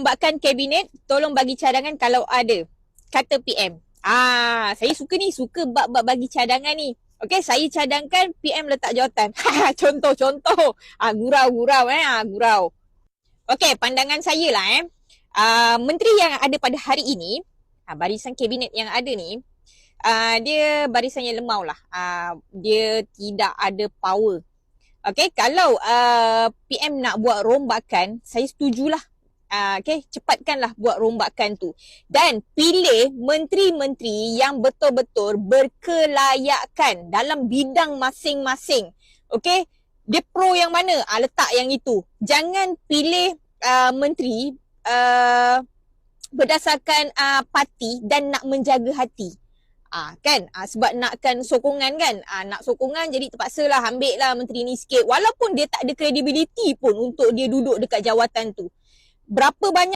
perombakan kabinet, tolong bagi cadangan kalau ada, kata PM. Saya suka bab-bab bagi cadangan ni. Okey, saya cadangkan PM letak jawatan. Contoh. Gurau. Gurau. Okey, pandangan saya lah menteri yang ada pada hari ini, barisan kabinet yang ada ni, dia barisan yang lemau lah. Dia tidak ada power. Okey, kalau PM nak buat rombakan, saya setujulah. Okey, cepatkanlah buat rombakan tu. Dan pilih menteri-menteri yang betul-betul berkelayakan dalam bidang masing-masing. Okey, dia pro yang mana? Letak yang itu. Jangan pilih menteri berdasarkan parti dan nak menjaga hati. Sebab nakkan sokongan kan. Nak sokongan jadi terpaksalah ambil lah menteri ni sikit. Walaupun dia tak ada kredibiliti pun untuk dia duduk dekat jawatan tu. Berapa banyak